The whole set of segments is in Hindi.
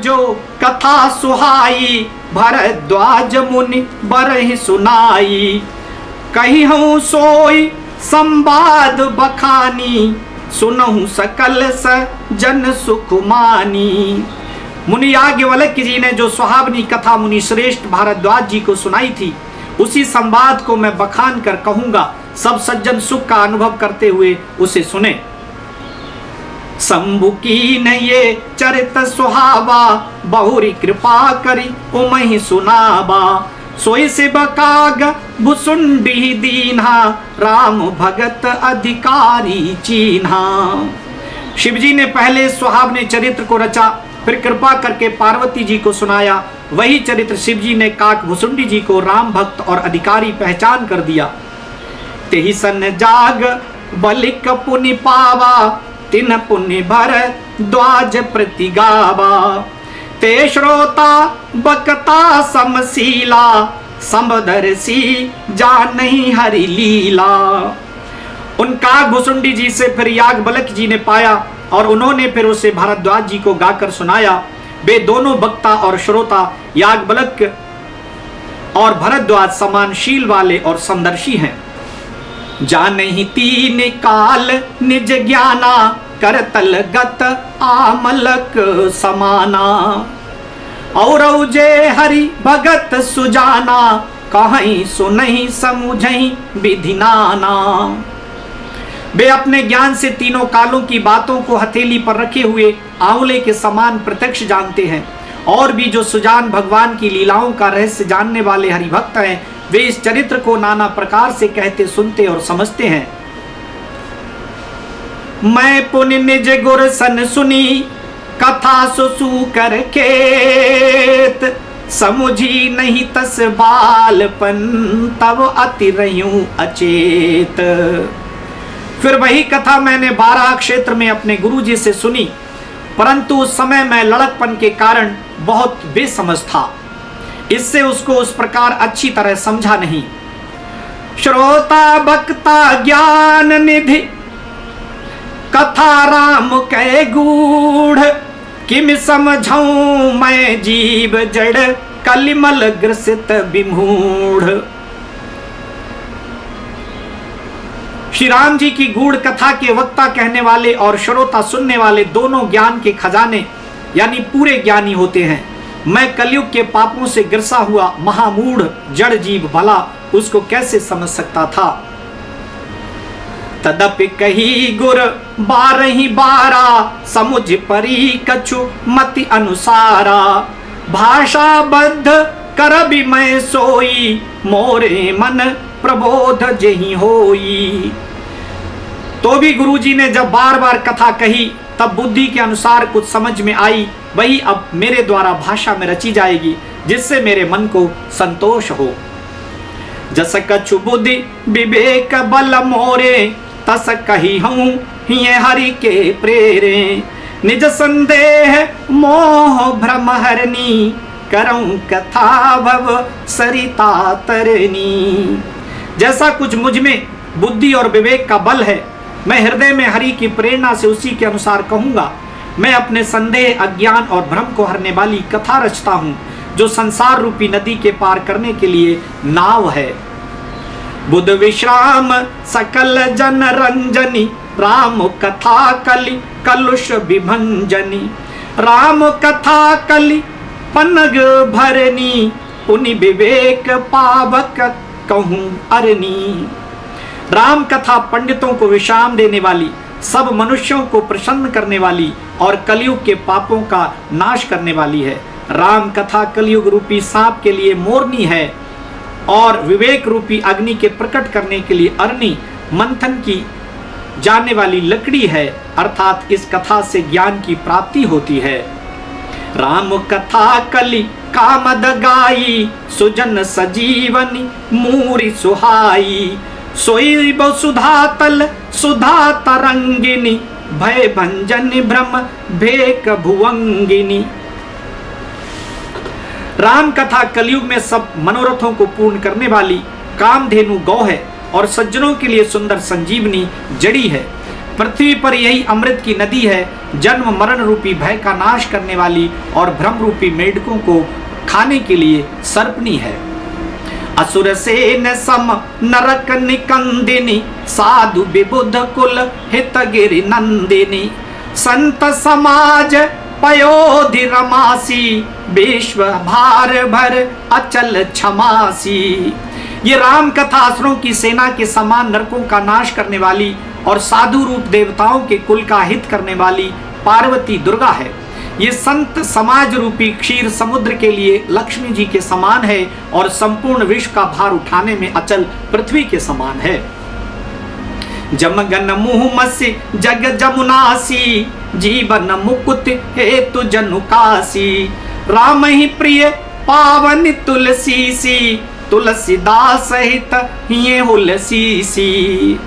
जो कथा सुहाई, भरद्वाज मुनि बरहि सुनाई। कही हूँ सोई संवाद बखानी, सुनहु सकल सजन सुख मानी। मुनि याज्ञवल्क्य जी ने जो सुहावनी कथा मुनि श्रेष्ठ भारद्वाज जी को सुनाई थी, उसी संवाद को मैं बखान कर कहूंगा, सब सज्जन सुख का अनुभव करते हुए उसे सुने। शंभु की न ये चरित सुहावा, बहुरी कृपा करी उमहि सुनावा। सोई से बकाग भुसुंडी दीन्हा, राम भगत अधिकारी चीन्हा। शिवजी ने पहले सुहावने चरित्र को रचा, फिर कृपा करके पार्वती जी को सुनाया। वही चरित्र शिवजी ने काक भुसुंडी जी को राम भक्त और अधिकारी पहचान कर दिया। तेहि सन जाग बलिक पुनि पावा, तिन पुनि भर द्वाज प्रति गावा। ते श्रोता बकता समशीला, समदर्शी जानहि हरि लीला। उन काक भुसुंडी जी से फिर याज्ञवल्क्य जी ने पाया और उन्होंने फिर उसे भारद्वाज जी को गाकर सुनाया। वे दोनों वक्ता और श्रोता याज्ञवल्क्य और भरद्वाज समान शील वाले और समदर्शी हैं। जानहि तीन काल निज ज्ञाना, करतल गत आमलक समाना। और जे हरि भगत सुजाना, कहीं सुनहि समुझहि विधि नाना। वे अपने ज्ञान से तीनों कालों की बातों को हथेली पर रखे हुए आंवले के समान प्रत्यक्ष जानते हैं। और भी जो सुजान भगवान की लीलाओं का रहस्य जानने वाले हरिभक्त हैं, वे इस चरित्र को नाना प्रकार से कहते, सुनते और समझते हैं। मैं पुनि निज गुर सन सुनी, कथा सुसु कर खेत। समुझी नहीं तस बालपन, तब अति रह्यूं अचेत। फिर वही कथा मैंने 12 क्षेत्र में अपने गुरुजी से सुनी, परंतु उस समय मैं लड़कपन के कारण बहुत बेसमझ था, इससे उसको उस प्रकार अच्छी तरह समझा नहीं। श्रोता बक्ता ज्ञान निधि, कथा राम कै गूढ़। किम समझऊं मैं जीव जड़, कलिमल ग्रसित विमूढ़। श्री राम जी की गूढ़ कथा के वक्ता कहने वाले और श्रोता सुनने वाले दोनों ज्ञान के खजाने यानी पूरे ज्ञानी होते हैं। मैं कलयुग के पापों से गिरसा हुआ महामूढ़ जड़ जीव भला उसको कैसे समझ सकता था। तदपि कही गुर 12 समुझ परी कछु मति अनुसारा। भाषा बद्ध कर भी मैं सोई, मोरे मन प्रबोध जही होई। तो भी गुरुजी ने जब बार बार कथा कही, तब बुद्धि के अनुसार कुछ समझ में आई, वही अब मेरे द्वारा भाषा में रची जाएगी, जिससे मेरे मन को संतोष हो। जस कछु बुद्धि विवेक बल मोरे, तस कही हूँ हिये हरि के प्रेरे। निज संदेह मोह भ्रम हरनी, करऊं कथा भव सरिता तरनी। जैसा कुछ मुझ में बुद्धि और विवेक का बल है, मैं हृदय में हरि की प्रेरणा से उसी के अनुसार कहूंगा। मैं अपने संदेह, अज्ञान और भ्रम को हरने वाली कथा रचता हूँ, जो संसार रूपी नदी के पार करने के लिए नाव है। बुध विश्राम सकल जन रंजनी, राम कथा कलि कलुष विभंजनी। राम कथा कलि पनग भरनी, पुनि विवेक पावक कहूं अरनी। राम कथा पंडितों को विश्राम देने वाली, सब मनुष्यों को प्रसन्न करने वाली और कलयुग के पापों का नाश करने वाली है। राम कथा कलयुग रूपी सांप के लिए मोरनी है और विवेक रूपी अग्नि के प्रकट करने के लिए अरनी, मंथन की जाने वाली लकड़ी है, अर्थात इस कथा से ज्ञान की प्राप्ति होती है। राम कथा कलि कामद गाई, सुजन सजीवनी मूरी सुहाई। सोई सुधा तल सुधा तरंगिनी, भय भंजन भ्रम भेक भुवंगिनी। राम कथा कलयुग में सब मनोरथों को पूर्ण करने वाली कामधेनु गौ है और सज्जनों के लिए सुंदर संजीवनी जड़ी है। पृथ्वी पर यही अमृत की नदी है, जन्म मरण रूपी भय का नाश करने वाली और भ्रम रूपी मेढकों को खाने के लिए सर्पनी है। असुर सेन सम नरक निकंदिनी, साधु विबुध कुल हितगिरि नंदिनी, संत समाज पयोधि रमासी, विश्व भार भर अचल क्षमासी। ये राम कथा असुरों की सेना के समान नरकों का नाश करने वाली और साधु रूप देवताओं के कुल का हित करने वाली पार्वती दुर्गा है। ये संत समाज रूपी क्षीर समुद्र के लिए लक्ष्मी जी के समान है और संपूर्ण विश्व का भार उठाने में अचल पृथ्वी के समान है। जमगन मुह मस्य जग जमुनासी, जीवन मुकुट हेतु जनुकासी, राम ही प्रिय पावन तुलसी सी, तुलसीदास सहित ये हुलसी सी।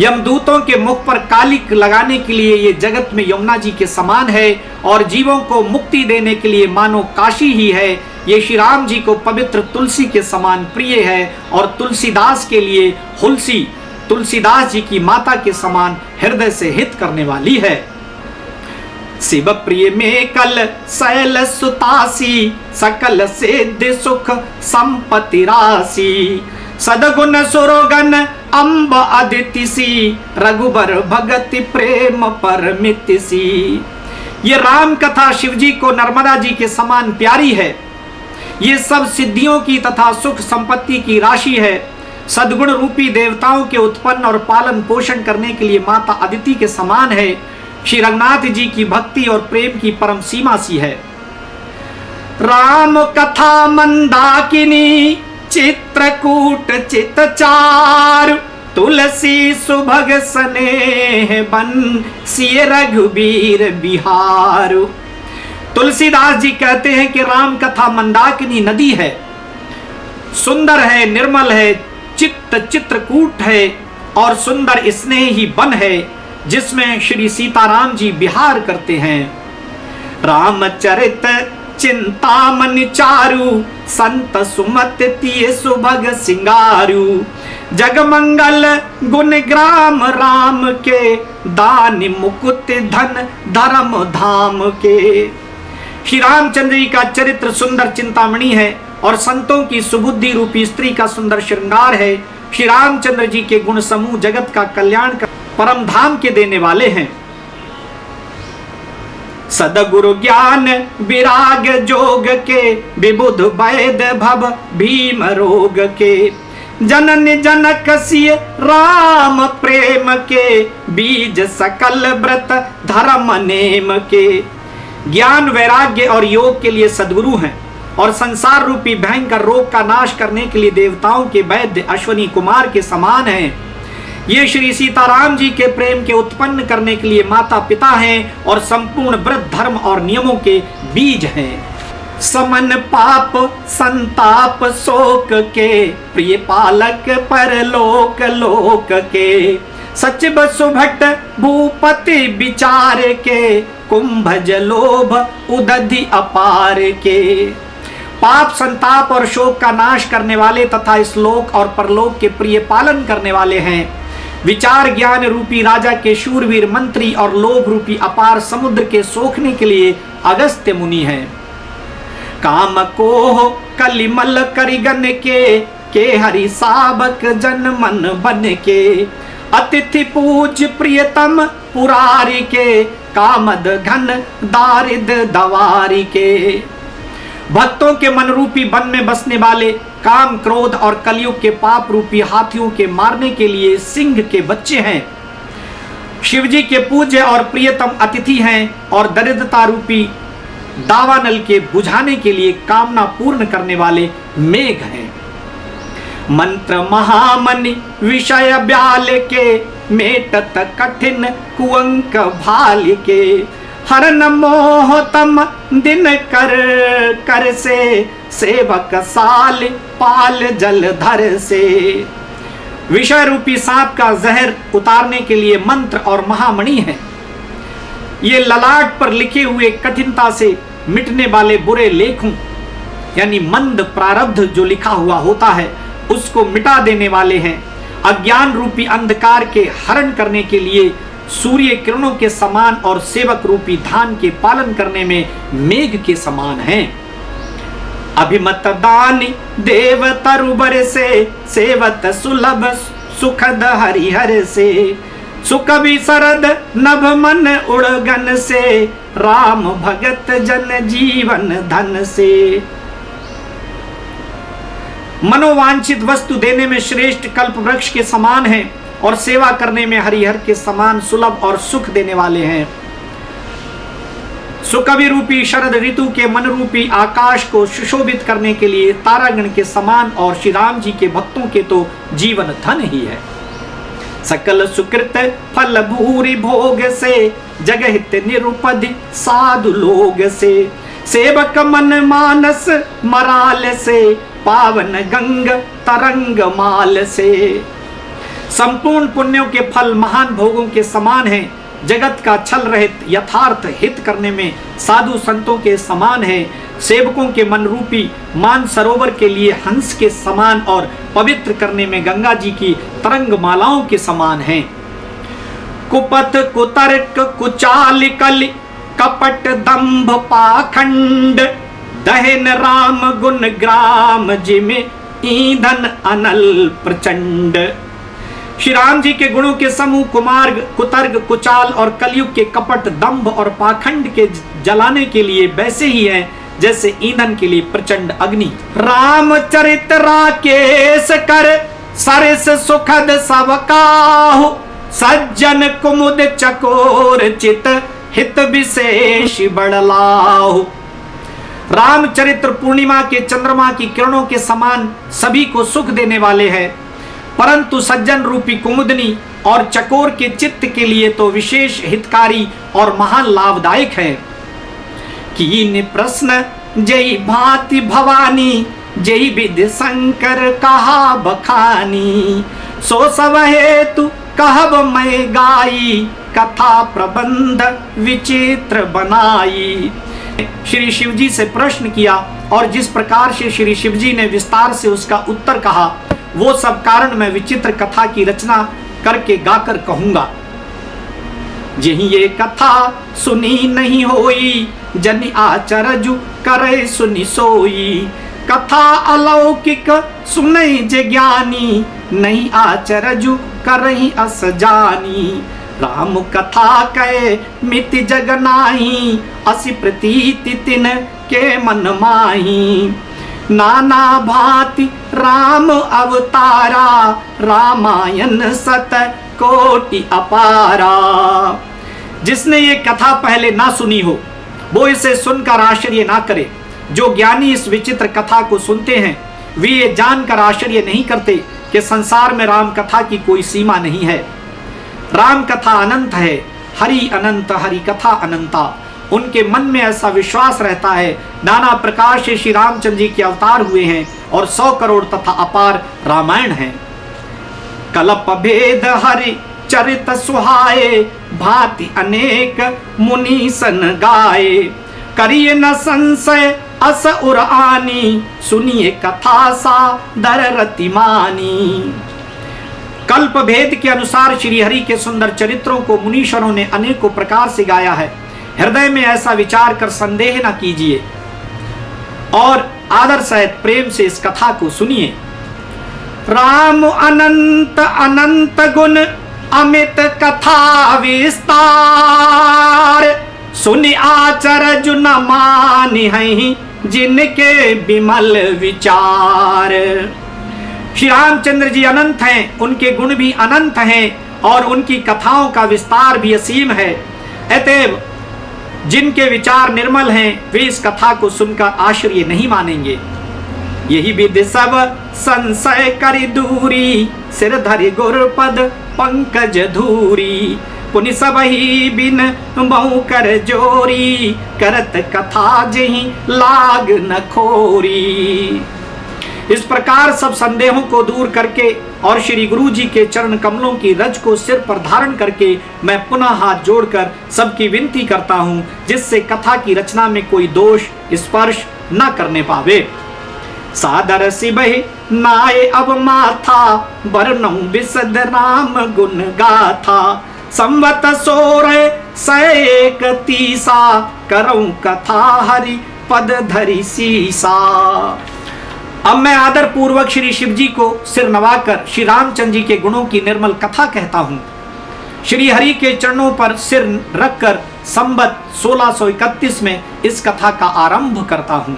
यमदूतों के मुख पर कालिक लगाने के लिए ये जगत में यमुना जी के समान है और जीवों को मुक्ति देने के लिए मानो काशी ही है। ये श्री राम जी को पवित्र तुलसी के समान प्रिय है और तुलसीदास के लिए हुलसी तुलसीदास जी की माता के समान हृदय से हित करने वाली है। शिव प्रिय में कल शैल सुतासी, सकल सिद्ध सुख संपत्ति राशि, सदगुण सुरोगन अम्ब अदिति सी, रघुबर भगति प्रेम परमिति सी। ये राम कथा शिव जी को नर्मदा जी के समान प्यारी है। ये सब सिद्धियों की तथा सुख संपत्ति की राशि है। सद्गुण रूपी देवताओं के उत्पन्न और पालन पोषण करने के लिए माता अदिति के समान है। श्री रंगनाथ जी की भक्ति और प्रेम की परम सीमा सी है। राम कथा मंदाकिनी, चित्रकूट चितचार, तुलसी सुभग स्नेह बन सिय रघुबीर बिहार। तुलसीदास जी कहते हैं कि राम कथा मंदाकिनी नदी है, सुंदर है, निर्मल है, चित्रकूट है और सुंदर स्नेह ही वन है जिसमें श्री सीताराम जी विहार करते हैं। रामचरित चिंतामणि चारु, संत सुमत तिय सुभग सिंगारू, जगमंगल गुण ग्राम राम के, दान मुकुट धन धर्म धाम के। श्री रामचंद्र जी का चरित्र सुंदर चिंतामणि है और संतों की सुबुद्धि रूपी स्त्री का सुंदर श्रृंगार है। श्री रामचंद्र जी के गुण समूह जगत का कल्याण कर परम धाम के देने वाले हैं। सदगुरु ज्ञान विराग जोग के, विबुध वैद भव भीम रोग के, जनन जनक सिय राम प्रेम के, बीज सकल व्रत धर्म नेम के। ज्ञान वैराग्य और योग के लिए सदगुरु हैं और संसार रूपी भयंकर रोग का नाश करने के लिए देवताओं के वैद्य अश्वनी कुमार के समान हैं। ये श्री सीताराम जी के प्रेम के उत्पन्न करने के लिए माता पिता हैं और संपूर्ण व्रत धर्म और नियमों के बीज हैं। समन पाप संताप शोक के, प्रिय पालक परलोक लोक के, सचिव सुभट भूपति विचार के, कुंभज लोभ उदधि अपार के। पाप संताप और शोक का नाश करने वाले तथा इस लोक और परलोक के प्रिय पालन करने वाले हैं। विचार ज्ञान रूपी राजा के शूरवीर मंत्री और लोभ रूपी अपार समुद्र के सोखने के लिए अगस्त्य मुनि हैं। काम को कलिमल करिगन के हरि साबक जन मन बन के, अतिथि पूज प्रियतम पुरारी के, कामद घन दारिद दवारी के। भक्तों के मन रूपी वन में बसने वाले काम क्रोध और कलयुग के पाप रूपी हाथियों के मारने के लिए सिंह के बच्चे हैं। शिव जी के पूज्य और प्रियतम अतिथि हैं और दरिद्रता रूपी दावानल के बुझाने के लिए कामना पूर्ण करने वाले मेघ हैं। मंत्र महामनि विषय ब्याल के, मेटत कठिन कुअंक भाल के, हरन मोहतम दिन कर से, सेवक साल पाल जलधर से। विषय रूपी सांप का जहर उतारने के लिए मंत्र और महामणि है। ये ललाट पर लिखे हुए कठिनता से मिटने वाले बुरे लेखों यानी मंद प्रारब्ध जो लिखा हुआ होता है उसको मिटा देने वाले हैं। अज्ञान रूपी अंधकार के हरण करने के लिए सूर्य किरणों के समान और सेवक रूपी धान के पालन करने में मेघ के समान हैं। अभिमत दानी देव तरुबर से सेवत सुलभ सुखद हरिहर से सुख भी सरद नभ मन उड़गन से राम भगत जन जीवन धन से। मनोवांछित वस्तु देने में श्रेष्ठ कल्प वृक्ष के समान है और सेवा करने में हरिहर के समान सुलभ और सुख देने वाले हैं। सुकवि रूपी शरद ऋतु के मन रूपी आकाश को सुशोभित करने के लिए तारागण के समान और श्री राम जी के भक्तों के तो जीवन धन ही है। सकल सुकृत फल भूरि भोग से जगहित निरुपधि साधु लोग से सेवक मन मानस मराल से पावन गंग तरंग माल से। संपूर्ण पुण्यों के फल महान भोगों के समान हैं। जगत का छल रहित यथार्थ हित करने में साधु संतों के समान है। सेवकों के मन रूपी मान सरोवर के लिए हंस के समान और पवित्र करने में गंगा जी की तरंग मालाओं के समान है। कुपथ कुतर्क कुचाल कल कपट दंभ पाखंड दहन राम गुण ग्राम जिमे ईंधन अनल प्रचंड। श्री राम जी के गुणों के समूह कुमार्ग कुतर्ग कुचाल और कलयुग के कपट दंभ और पाखंड के जलाने के लिए वैसे ही हैं जैसे ईंधन के लिए प्रचंड अग्नि। रामचरित राकेश कर सरस सुखद सब काहु सज्जन कुमुद चकोर चित हित विशेष बड़लाहु। रामचरित्र पूर्णिमा के चंद्रमा की किरणों के समान सभी को सुख देने वाले हैं, परंतु सज्जन रूपी कुमुदनी और चकोर के चित्त के लिए तो विशेष हितकारी और महान लाभदायक है। कीन प्रश्न जय भांति भवानी जय विधि शंकर कहा बखानी सो सब हेतु कहब मैं गाई कथा प्रबंध विचित्र बनाई। श्री शिव जी से प्रश्न किया और जिस प्रकार से श्री शिव जी ने विस्तार से उसका उत्तर कहा वो सब कारण मैं विचित्र कथा की रचना करके गाकर कहूंगा। यही ये कथा सुनी नहीं होई जनि आचरजु करे सुनि सोई। कथा अलौकिक सुनै जे ज्ञानी नहीं आचरजु करहि अस जानी। राम कथा कहे मिति जग नाही असि प्रतीति तिन के मन माही। नाना भांति राम अवतारा रामायण सत कोटि अपारा। जिसने ये कथा पहले ना सुनी हो वो इसे सुनकर आश्चर्य ना करे। जो ज्ञानी इस विचित्र कथा को सुनते हैं वे ये जानकर आश्चर्य नहीं करते कि संसार में राम कथा की कोई सीमा नहीं है। राम कथा अनंत है, हरि अनंत हरि कथा अनंता। उनके मन में ऐसा विश्वास रहता है नाना प्रकार से श्री रामचंद्र जी के अवतार हुए हैं और 100 करोड़ तथा अपार रामायण है। कल्प भेद हरि चरित सुहाए भांति अनेक मुनि सन गाए। करिए न संशय अस उर आनी सुनिए कथा सा दर रतिमानी। कल्प भेद के अनुसार श्री हरि के सुंदर चरित्रों को मुनीश्वरों ने अनेकों प्रकार से गाया है। हृदय में ऐसा विचार कर संदेह न कीजिए और आदर सहित प्रेम से इस कथा को सुनिए। राम अनंत अनंत गुण अमित कथा विस्तार सुनि आचरज न मानि हैं जिनके विमल विचार। श्री रामचंद्र जी अनंत हैं, उनके गुण भी अनंत हैं और उनकी कथाओं का विस्तार भी असीम है। अतएव जिनके विचार निर्मल हैं वे इस कथा को सुनकर आश्चर्य नहीं मानेंगे। यही विधि सब संशय करि दूरी सिर धरि गुरपद पंकज धूरी। पुनि सब ही बिन बहु कर जोरी करत कथा जही लाग न खोरी। इस प्रकार सब संदेहों को दूर करके और श्री गुरु जी के चरण कमलों की रज को सिर पर धारण करके मैं पुनः हाथ जोड़कर सबकी विनती करता हूँ जिससे कथा की रचना में कोई दोष स्पर्श न करने पावे। सादर सिबहि नाये अब माथा बरनऊ विशद राम गुण गाथा। संवत 1631 करऊं कथा हरि पद धरि सीसा। अब मैं आदर पूर्वक श्री शिव जी को सिर नवाकर श्री रामचंद्र जी के गुणों की निर्मल कथा कहता हूं। श्री हरि के चरणों पर सिर रखकर संवत 1631 में इस कथा का आरंभ करता हूं।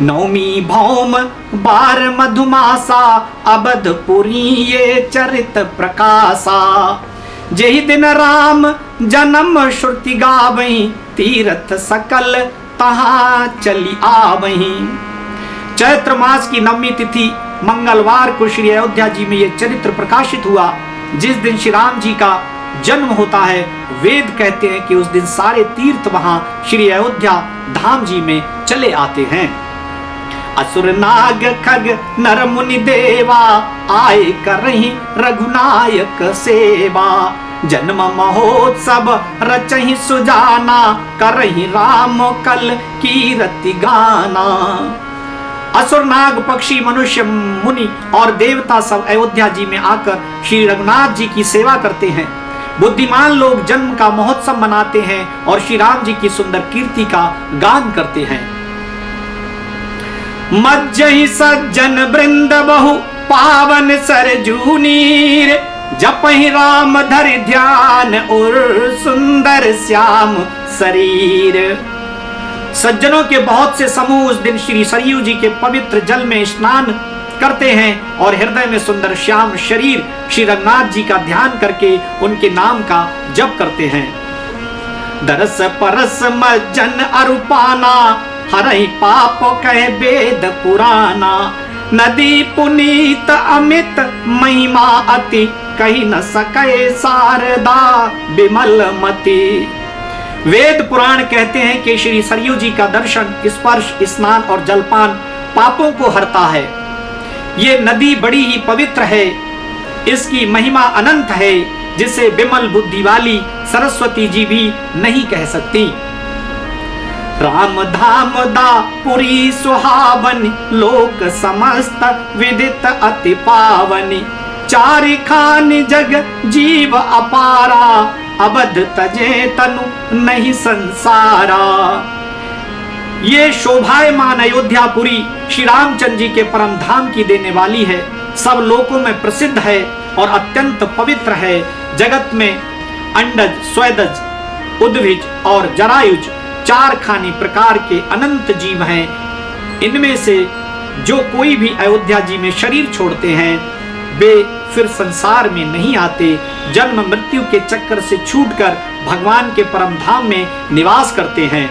नवमी भौम 12 मधुमासा अबधपुरी ये चरित प्रकाशा। जेहि दिन राम जन्म श्रुति गावहीं तीर्थ सकल तहां चली आवहीं। चैत्र मास की नवमी तिथि मंगलवार को श्री अयोध्या जी में यह चरित्र प्रकाशित हुआ। जिस दिन श्री राम जी का जन्म होता है, वेद कहते हैं कि उस दिन सारे तीर्थ वहां श्री अयोध्या धाम जी में चले आते हैं। असुर नाग खग नर मुनि देवा आए करहीं रघुनायक सेवा। जन्म महोत्सव रचहि सुजाना करहीं राम कल कीरति गाना। असुर नाग पक्षी मनुष्य मुनि और देवता सब अयोध्या जी में आकर श्री रघुनाथ जी की सेवा करते हैं। बुद्धिमान लोग जन्म का महोत्सव मनाते हैं और श्री राम जी की सुंदर कीर्ति का गान करते हैं। मज्जहि सज्जन वृंद बहु पावन सरजू नीर। जपहि राम धरि ध्यान और सुंदर श्याम शरीर। सज्जनों के बहुत से समूह उस दिन श्री सरयू जी के पवित्र जल में स्नान करते हैं और हृदय में सुंदर श्याम शरीर श्री रघुनाथ जी का ध्यान करके उनके नाम का जप करते हैं। दरस परस मज्जन अरुपाना हरहि पाप कह वेद पुराना। नदी पुनीत अमित महिमा अति कही न सके शारदा विमल मति। वेद पुराण कहते हैं कि श्री सरयू जी का दर्शन, स्पर्श, स्नान और जलपान पापों को हरता है। ये नदी बड़ी ही पवित्र है, इसकी महिमा अनंत है, जिसे विमल बुद्धि वाली सरस्वती जी भी नहीं कह सकती। राम धाम दा पुरी सुहावनी लोक समस्त विदित अति पावनी। चारि खान जग जीव अपारा अबध तजे तनु नहीं संसारा। ये शोभायमान अयोध्यापुरी श्री रामचंद्र जी के परम धाम की देने वाली है। सब लोकों में प्रसिद्ध है और अत्यंत पवित्र है। जगत में अंडज, स्वेदज, उद्भिज और जरायुज 4 खानी प्रकार के अनंत जीव हैं। इनमें से जो कोई भी अयोध्या जी में शरीर छोड़ते हैं वे फिर संसार में नहीं आते, जन्म मृत्यु के चक्कर से छूटकर भगवान के परम धाम में निवास करते हैं।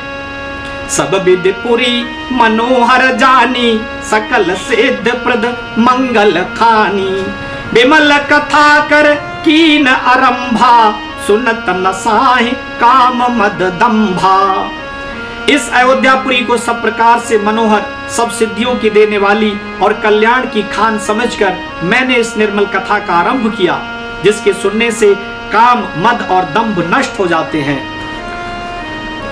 सब विदिपुरी मनोहर जानी सकल सिद्ध प्रद मंगल खानी। विमल कथा कर कीन आरंभा सुनत न साहि काम मद दंभा। इस अयोध्यापुरी को सब प्रकार से मनोहर, सब सिद्धियों की देने वाली और कल्याण की खान समझकर मैंने इस निर्मल कथा का आरंभ किया, जिसके सुनने से काम, मद और दंभ नष्ट हो जाते हैं।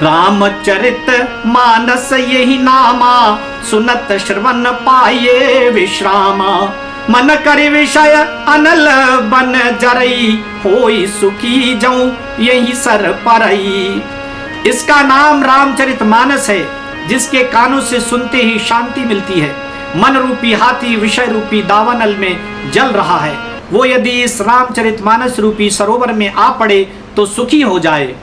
रामचरित मानस यही नामा सुनत श्रवण पाये विश्रामा। मन कर विषय अनल बन जरई होई सुखी जाऊं यही सर परई। इसका नाम रामचरित मानस है, जिसके कानों से सुनते ही शांति मिलती है। मन रूपी हाथी विषय रूपी दावानल में जल रहा है, वो यदि इस रामचरित मानस रूपी सरोवर में आ पड़े तो सुखी हो जाए।